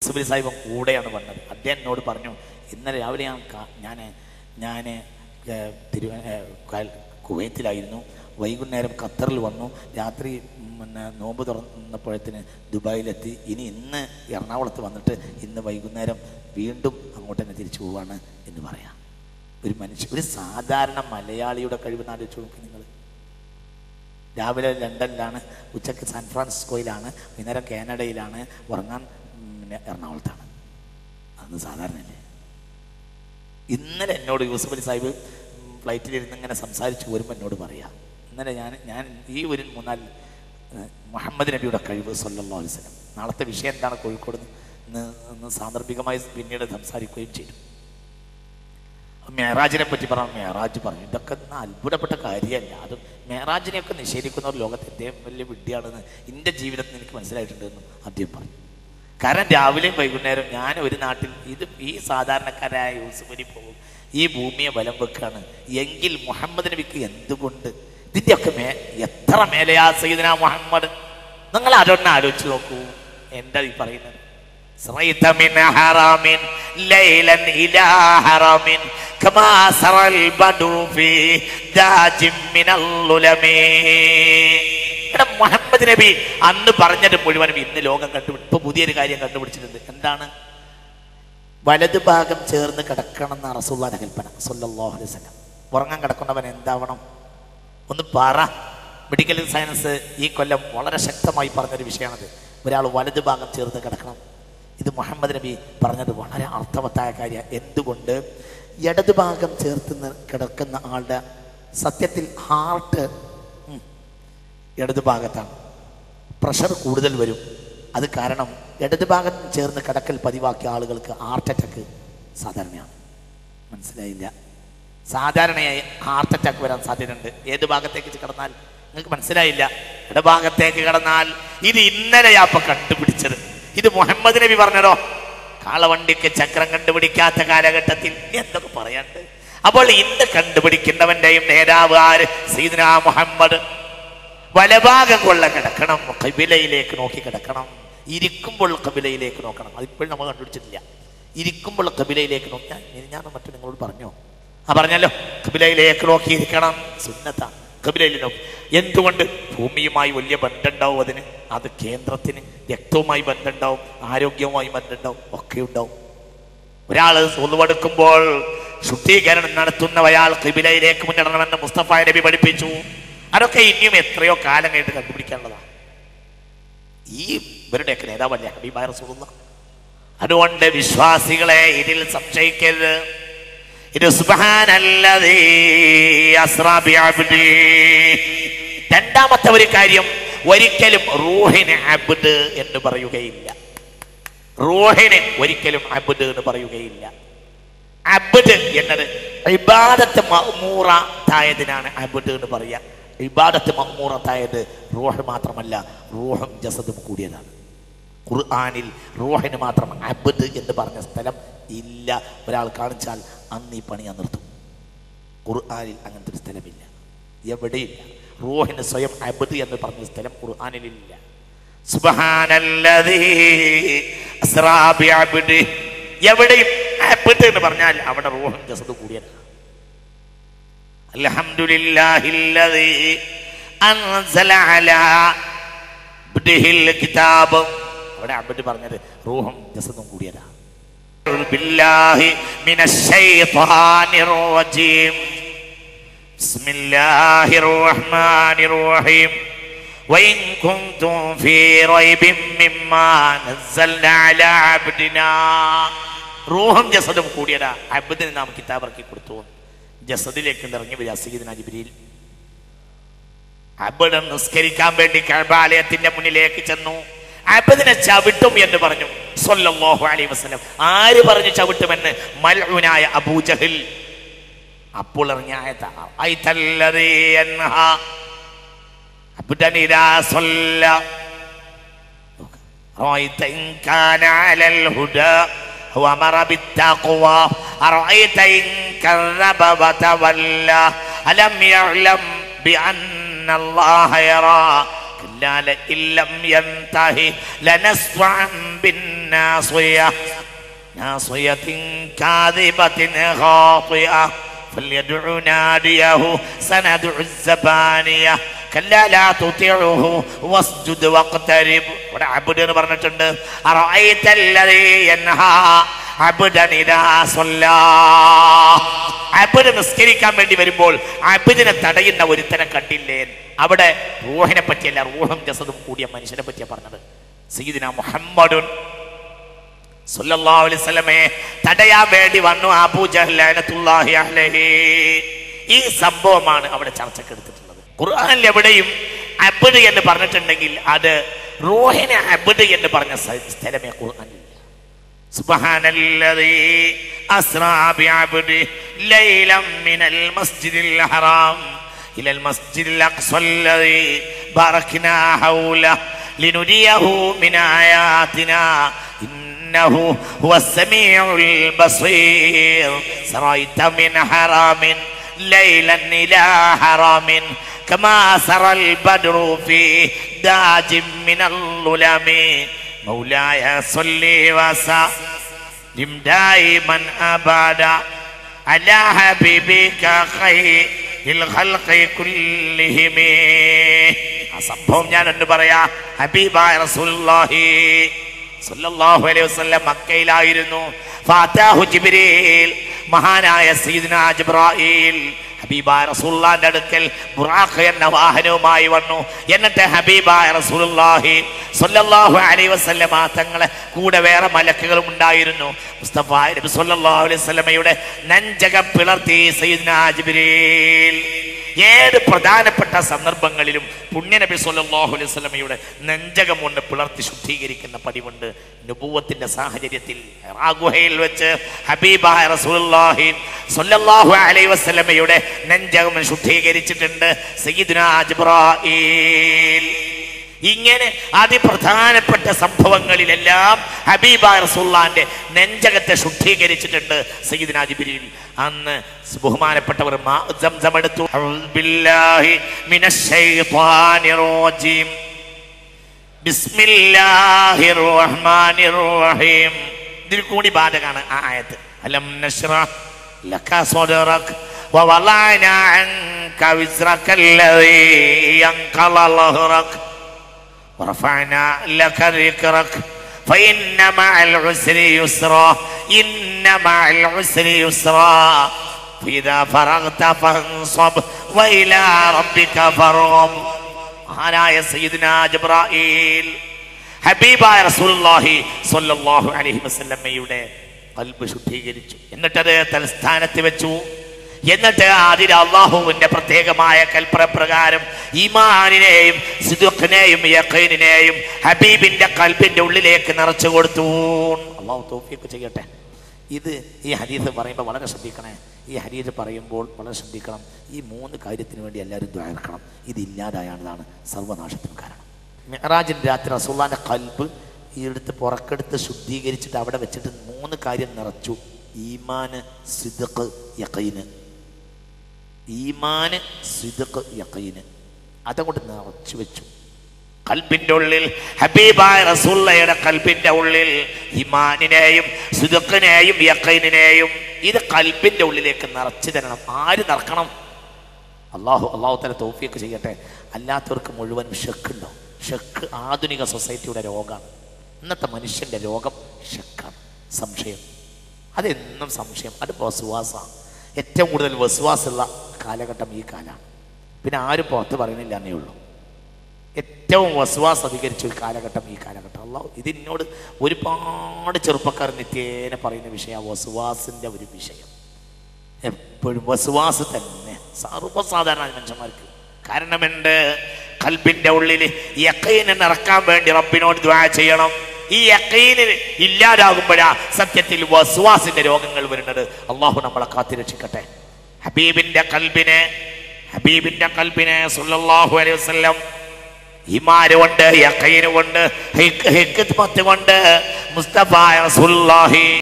സുബൈർ സാഹിബ് കൂടെയാണ് വന്നത്. അദ്ദേഹം എന്നോട് പറഞ്ഞു, ഇന്നലെ രാവിലെ ഞാൻ കുവൈത്തിലായിരുന്നു, വൈകുന്നേരം ഖത്തറിൽ വന്നു, രാത്രി നോമ്പ് തുറന്നപ്പോഴത്തിന് ദുബായിലെത്തി, ഇന്ന് എറണാകുളത്ത് വന്നിട്ട് ഇന്ന് വൈകുന്നേരം വീണ്ടും അങ്ങോട്ട് തന്നെ തിരിച്ചു പോവാണ് എന്ന് പറയാം. ഒരു സാധാരണ മലയാളിയുടെ കഴിവ് ആലോചിച്ച് നോക്കി നിങ്ങൾ. രാവിലെ ലണ്ടനിലാണ്, ഉച്ചയ്ക്ക് സാൻ ഫ്രാൻസിസ്കോയിലാണ്, വൈകുന്നേരം കാനഡയിലാണ്, ഉറങ്ങാൻ എറണാകുളത്താണ്. അതൊന്നും സാധാരണയല്ലേ. ഇന്നലെ എന്നോട് യൂസഫ് അലി സാഹിബ് ഫ്ലൈറ്റിലിരുന്ന് ഇങ്ങനെ സംസാരിച്ച് പോരുമ്പോൾ എന്നോട് പറയാം, ഇന്നലെ ഞാൻ ഈ ഒരു 3-4 മുഹമ്മദ് നബിയുടെ കഴിവ് സല്ലല്ലാഹു അലൈഹി വസല്ലം, നാളത്തെ വിഷയം എന്താണ് കോഴിക്കോട് നിന്ന് സാന്ദർഭികമായി പിന്നീട് സംസാരിക്കുകയും ചെയ്തു. മെഹറാജിനെ പറ്റി മെഹറാജ് പറഞ്ഞു, ഇതൊക്കെ അത്ഭുതപ്പെട്ട കാര്യമല്ല. അതും മെഹറാജിനെയൊക്കെ നിഷേധിക്കുന്നവർ ലോകത്തെ ഏറ്റവും വലിയ വിഡ്ഢിയാണെന്ന് എൻ്റെ ജീവിതത്തിൽ എനിക്ക് മനസ്സിലായിട്ടുണ്ടെന്നും അദ്ദേഹം പറഞ്ഞു. കാരണം രാവിലെയും വൈകുന്നേരം ഞാൻ ഒരു നാട്ടിൽ ഈ സാധാരണക്കാരായ യൂസുഫ് അലി പോകും, ഈ ഭൂമിയെ ബലം വെക്കാണ് എങ്കിൽ മുഹമ്മദ് നബിക്ക് എന്തുകൊണ്ട് ഇതിൻ്റെയൊക്കെ എത്ര മേലെയാ സയ്യിദുനാ മുഹമ്മദ്. നിങ്ങൾ അതൊന്ന് ആലോചിച്ച് നോക്കൂ. എന്താ ഈ പറയുന്നത്? മുഹമ്മദ് നബി അന്ന് പറഞ്ഞത് മുഴുവനും ഇന്ന് ലോകം ഇപ്പൊ പുതിയൊരു കാര്യം കണ്ടുപിടിച്ചിട്ടുണ്ട്. എന്താണ്? വലതു ഭാഗം ചേർന്ന് കിടക്കണം എന്ന റസൂലുള്ളാഹിന്റെ കൽപ്പന സല്ലല്ലാഹു അലൈഹി വസല്ലം. ഉറങ്ങാൻ കിടക്കുന്നവൻ എന്താവണം? ഒന്ന് പറ. മെഡിക്കൽ സയൻസ് ഈ കൊല്ലം വളരെ ശക്തമായി പറഞ്ഞൊരു വിഷയമാണത്. ഒരാൾ വലതു ഭാഗം ചേർന്ന് കിടക്കണം. ഇത് മുഹമ്മദ് നബി പറഞ്ഞത് വളരെ അർത്ഥവത്തായ കാര്യമാണ്. എന്തുകൊണ്ട്? ഇടതു ഭാഗം ചേർത്ത് കിടക്കുന്ന ആളുടെ സത്യത്തിൽ ഹാർട്ട് ഇടതു ഭാഗത്താണ്, പ്രഷർ കൂടുതൽ വരും. അത് കാരണം ഇടതു ഭാഗം ചേർന്ന് കിടക്കൽ പതിവാക്കിയ ആളുകൾക്ക് ഹാർട്ട് അറ്റാക്ക് സാധാരണയാണ്. മനസ്സിലായില്ല? സാധാരണയായി ഹാർട്ട് അറ്റാക്ക് വരാൻ സാധ്യതയുണ്ട്. ഏത് ഭാഗത്തേക്ക് കിടന്നാൽ നിങ്ങൾക്ക് മനസ്സിലായില്ല. ഇടഭാഗത്തേക്ക് കിടന്നാൽ ഇത് ഇന്നലെയാപ്പ കണ്ടുപിടിച്ചത്. ഇത് മുഹമ്മദ് നബി പറഞ്ഞതോ? കാളവണ്ടിക്ക് ചക്രം കണ്ടുപിടിക്കാത്ത കാലഘട്ടത്തിൽ എന്തൊക്കെ പറയാണ്ട്. അപ്പോൾ ഇന്ന് കണ്ടുപിടിക്കുന്നവന്റെയും നേതാവ് ആര്? സയ്യിദുനാ മുഹമ്മദ്. വലഭാഗം കൊള്ള കിടക്കണം, ഖിബിലയിലേക്ക് നോക്കി കിടക്കണം. ഇരിക്കുമ്പോൾ ഖിബിലയിലേക്ക് നോക്കണം. അതിപ്പോഴും നമ്മൾ കണ്ടുപിടിച്ചിട്ടില്ല. ഇരിക്കുമ്പോൾ ഖിബിലയിലേക്ക് നോക്കിയാൽ ഞാൻ മറ്റു നിങ്ങളോട് പറഞ്ഞോ? പറഞ്ഞല്ലോ, ഖിബിലയിലേക്ക് നോക്കിയിരിക്കണം. സുന്നത്താണ്. ഖിബിലയിൽ നോക്കി. എന്തുകൊണ്ട്? ഭൂമിയുമായി വലിയ ബന്ധമുണ്ടാവും അതിന്. അത് കേന്ദ്രത്തിന് രക്തവുമായി ബന്ധമുണ്ടാവും, ആരോഗ്യവുമായി ബന്ധമുണ്ടാവും, ഒക്കെ ഉണ്ടാവും. ഒരാൾ ഒന്നുവെടുക്കുമ്പോൾ ശുദ്ധീകരണം നടത്തുന്നവയാൾ ഖിബിലയിലേക്ക് മുന്നിടണമെന്ന് മുസ്തഫ നബി പഠിപ്പിച്ചു. അതൊക്കെ ഇനിയും എത്രയോ കാലം കഴിഞ്ഞ് കണ്ടുപിടിക്കാനുള്ളതാണ്. ഈ ഇവരുടെയൊക്കെ നേതാവല്ലേ ഹബീബായ റസൂലുള്ളാഹ്. അതുകൊണ്ട് വിശ്വാസികളെ ഇതിൽ സംശയിക്കരുത്. ഇത് സുബ്ഹാനല്ലദീ അസ്റാ ബിഅബ്ദി. രണ്ടാമത്തെ ഒരു കാര്യം, ഒരിക്കലും റൂഹിന് അബ്ദ് എന്ന് പറയുകയില്ല. റൂഹിന് ഒരിക്കലും അബ്ദ് എന്ന് പറയുകയില്ല. അബ്ദ് എന്നത് ഇബാദത്ത് മഅ്മൂറത്തായതിനാണ് അബ്ദ് എന്ന് പറയുക. ഇബാദത്ത് മഅ്മൂറത്തായത് റൂഹ് മാത്രമല്ല, റൂഹും ജസദും കൂടിയതാണ്. ഖുർആനിൽ റൂഹിന് മാത്രം അബ്ദ് എന്ന് പറഞ്ഞ സ്ഥലം ഇല്ല. ഒരാൾ കാണിച്ചാൽ അന്ന് ഈ പണി ഞാൻ നിർത്തും. ഖുർആനിൽ അങ്ങനത്തെ ഒരു സ്ഥലമില്ല, എവിടെയില്ല. റൂഹിന് സ്വയം അബ്ദ് എന്ന് പറഞ്ഞ സ്ഥലം ഖുർആനിലില്ല. സുബ്ഹാനല്ലദീ അസ്റാ ബിഅബ്ദി. എവിടെയും അബ്ദ് എന്ന് പറഞ്ഞാൽ അവിടെ റൂഹും ജസദും കൂടിയതാണ്. അൽഹംദുലില്ലാഹില്ലദീ അൻസല അലാ അബ്ദിഹിൽ കിതാബ്. അവിടെ അബ്ദ് പറഞ്ഞത് റൂഹും ജസദും കൂടിയതാണ്. ബില്ലാഹി മിനശ് ശൈത്വാനിർ റജീം. ബിസ്മില്ലാഹിർ റഹ്മാനിർ റഹീം. വഇൻ കുൻതും ഫീ റൈബിൻ മിമ്മാ നസ്സൽനാ അലാ അബ്ദിനാ. റൂഹും ജസദും കൂടിയതാ. അബ്ദിന് നാം കിതാബ് ഇറക്കി കൊടുത്തു. ജസദിലേക്ക് ഇറങ്ങി വരിക സയ്യിദുനാ ജിബ്രീൽ. അബ്ദ് നിസ്കരിക്കാൻ വേണ്ടി കഅബാലയത്തിന്റെ മുന്നിലേക്ക് ചെന്നു. അബ്ദിനെ ചവിട്ടും എന്ന് പറഞ്ഞു സല്ലല്ലാഹു അലൈഹി വസല്ലം. ആര് പറഞ്ഞു ചവിട്ടുമെന്ന്? മൽഊനായ അബൂജഹൽ. അപ്പോൾ ഇറങ്ങിയ ആയത്ത് ഐതല്ലദീ യൻഹാ അബ്ദൻ ഇദാ സല്ല റഅയ്ത ഇൻ കാന അലൽ ഹുദാ വഅമറ ബിത്തഖ്വാ അറഅയ്ത ഇൻ കذب വതവല്ല അലം യഅലം ബിഅന്ന അല്ലാഹ യറാ لئن لم ينتهي لنسفعا بالناصية ناصية كاذبة خاطئة فليدع ناديه سندع الزبانية كلا لا تطيعه واسجد واقترب. ഇവിടെ അബ്ദ് എന്ന് പറഞ്ഞിട്ടുണ്ട്. അറഅയ്ത അല്ലദീ യൻഹാ അബ്ദൻ ഇദാ സ്വല്ലാ. അബ്ദ് നിസ്കരിക്കാൻ വേണ്ടി വരുമ്പോൾ അബ്ദിനെ തടയുന്ന ഒരുത്തനെ കണ്ടില്ലേ? അവിടെ റൂഹിനെ പറ്റിയല്ല, റൂഹും ജസദും കൂടിയ മനുഷ്യനെ പറ്റിയാണ് പറഞ്ഞത്. സയ്യിദുനാ മുഹമ്മദുൻ സല്ലല്ലാഹു അലൈഹി വസല്ലമയെ തടയാൻ വേണ്ടി വന്നു അബൂ ജഹൽ ലഅനത്തുല്ലാഹി അലൈഹി. ഈ സംഭവമാണ് അവിടെ ചർച്ചയ്ക്ക് എടുത്തിട്ടുള്ളത്. ഖുർആനിൽ എവിടെയും അബ്ദ് എന്ന് പറഞ്ഞിട്ടുണ്ടെങ്കിൽ അത് റൂഹിനെ അബ്ദ് എന്ന് പറഞ്ഞ സ്ഥലമേ ഖുർആനിൽ. സുബ്ഹാനല്ലദീ അസ്റാ ബിഅബ്ദി ലൈലൻ മിനൽ മസ്ജിദിൽ ഹറാം ഇലൽ മസ്ജിദിൽ അഖ്സല്ലദീ ബാറക്നാ ഹൗലഹു ലിനുരിയഹു മിൻ ആയാതിനാ إنه هو السميع البصير سريت من حرام ليلا إلى حرام كما سرى البدر في داج من الظلم مولاي صل وسلم دائما أبدا على حبيبك خير الخلق كلهم. ആ സംഭവം ഞാൻ എന്ന് പറയാ. ഹബീബായ റസൂലുള്ളാഹി സല്ലല്ലാഹു അലൈഹി വസല്ലം മക്കയിലായിരുന്നു. ഫാതാഹു ജിബ്രീൽ, മഹാനായ സയ്യിദുനാ ജിബ്രായീൽ ഹബീബായ റസൂലുള്ളാഹിന്റെ അടുക്കൽ ബുറാഖ് എന്ന വാഹനവുമായി വന്നു. എന്നിട്ട് ഹബീബായ റസൂലുള്ളാഹി സല്ലല്ലാഹു അലൈഹി വസല്ലം തങ്ങളെ കൂടെ വേറെ മലക്കുകളും ഉണ്ടായിരുന്നു. മുസ്തഫ നബി സല്ലല്ലാഹു അലൈഹി വസല്ലമയുടെ നെഞ്ചകം പിളർത്തി സയ്യിദുനാ ജിബ്രീൽ. ഏത് പ്രധാനപ്പെട്ട സന്ദർഭങ്ങളിലും പുണ്യനബി സല്ലല്ലാഹു അലൈഹി വസല്ലമയുടെ നെഞ്ചകം കൊണ്ട് പിളർത്തി ശുദ്ധീകരിക്കുന്ന പതിവുണ്ട്. നുബുവത്തിന്റെ സാഹചര്യത്തിൽ ഹിറാ ഗുഹയിൽ വെച്ച് ഹബീബായ റസൂലുള്ളാഹി സല്ലല്ലാഹു അലൈഹി വസല്ലമയുടെ നെഞ്ചകം ശുദ്ധീകരിച്ചിട്ടുണ്ട് സയ്യിദുനാ ജിബ്രായീൽ. ഇങ്ങനെ അതിപ്രധാനപ്പെട്ട സംഭവങ്ങളിലെല്ലാം ഹബീബായ റസൂലുള്ളാഹിന്റെ നെഞ്ചകത്തെ ശുദ്ധീകരിച്ചിട്ടുണ്ട് സയ്യിദുനാ ജിബ്രീൽ. അന്ന് ബഹുമാനപ്പെട്ടവർ സംസം എടുത്തു. ബില്ലാഹി മിനശ് ശൈത്വാനിർ റജീം ബിസ്മില്ലാഹിർ റഹ്മാനിർ റഹീം. ഇതിൽ കൂടി ബാധകമാണ് ആ ആയത്ത്. അലം നശ്റഹ് ലക സദ്റക വവളഅനാ അൻക വിസ്റകല്ലദീ യൻഖള ലഹ്റക ورفعنا لك ذكرك فإن مع العسر يسرا إن مع العسر يسرا فإذا فرغت فانصب وإلى ربك فارغب. മഹാനായ സയ്യിദുനാ ജിബ്രായീൽ ഹബീബായ റസൂലുള്ളാഹി സ്വല്ലല്ലാഹു അലൈഹി വസല്ലമയുടെ ഖൽബ് ശുദ്ധീകരിച്ചു. എന്നിട്ടത് തലസ്ഥാനത്ത് വെച്ചു. എന്നിട്ട് അതിൽ അള്ളാഹുവിന്റെ പ്രത്യേകമായ കൽപ്പന പ്രകാരം ഈമാനിനെയും സിദ്ഖിനെയും യഖീനിനെയും ഹബീബിന്റെ ഖൽബിന്റെ ഉള്ളിലേക്ക് നിറച്ചു കൊടുത്തു. അള്ളാഹു തൗഫീഖ് ചെയ്യട്ടെ. ഇത് ഈ ഹദീസ് പറയുമ്പോൾ വളരെ ശ്രദ്ധിക്കണേ. ഈ ഹദീസ് പറയുമ്പോൾ വളരെ ശ്രദ്ധിക്കണം. ഈ മൂന്ന് കാര്യത്തിന് വേണ്ടി എല്ലാവരും ദുആ ചെയ്യണം. ഇതില്ലാതായാണ് സർവനാശത്തിന് കാരണം. മിഅ്റാജിന്റെ രാത്രി റസൂലുള്ളാഹിന്റെ ഖൽബ് എടുത്ത് പുറക്കെടുത്ത് ശുദ്ധീകരിച്ചിട്ട് അവിടെ വെച്ചിട്ട് മൂന്ന് കാര്യം നിറച്ചു. ഈമാന്, സിദ്ഖ്, യഖീന്. ഈമാന്, സിദ്ഖ്, യഖീന് അതങ്ങോട്ട് നിറച്ചു വെച്ചു കൽബിന്റെ ഉള്ളിൽ. ഹബീബായ റസൂലുള്ളാഹിയുടെ കൽബിന്റെ ഉള്ളിൽ ഈമാനിനെയും സിദ്ഖിനെയും യഖീനിനെയും ഇത് കൽബിന്റെ ഉള്ളിലേക്ക് നിറച്ചു തരണം. ആര് നിറക്കണം? അല്ലാഹു തആല തൗഫീഖ് ചെയ്യട്ടെ. അല്ലാത്തവർക്ക് മുഴുവൻ ഷക്ക്. ഷക്ക് ആധുനിക സൊസൈറ്റിയുടെ രോഗമാണ്. ഇന്നത്തെ മനുഷ്യന്റെ രോഗം ഷക്കാണ്, സംശയം. അതെന്നും സംശയം. അത് വസ്വാസാണ്. ഏറ്റവും കൂടുതൽ വസ്വാസുള്ള കാലഘട്ടം ഈ കാലമാണ്. പിന്നെ ആരും പുറത്ത് പറയണില്ല എന്നേ ഉള്ളൂ. ഏറ്റവും വസ്വാസ് അധികരിച്ച ഒരു കാലഘട്ടം ഈ കാലഘട്ടം. അല്ലാഹു ഇതിനോട് ഒരുപാട് ചെറുപ്പക്കാർ നിത്യേന പറയുന്ന വിഷയമാണ് വസ്വാസിൻ്റെ ഒരു വിഷയം. എപ്പോഴും വസ്വാസ് തന്നെ സർവ്വസാധാരണ മനുഷ്യന്മാർക്ക്. കാരണം എൻ്റെ ഖൽബിൻ്റെ ഉള്ളിൽ യഖീൻ നിറക്കാൻ വേണ്ടി റബ്ബിനോട് ദുആ ചെയ്യണം. ഈ യഖീൻ ഇല്ലാതാകുമ്പോഴാ സത്യത്തിൽ വസ്വാസിന്റെ രോഗങ്ങൾ വരുന്നത്. അള്ളാഹു നമ്മളെ കാത്തിരക്ഷിക്കട്ടെ. ഹബീബിന്റെ കൽബിനെ സല്ലല്ലാഹു അലൈഹി വസല്ലം ഈമാൻ കൊണ്ട് യഖീൻ കൊണ്ട് ഹിക്മത്ത് കൊണ്ട് മുസ്തഫ റസൂലുള്ളാഹി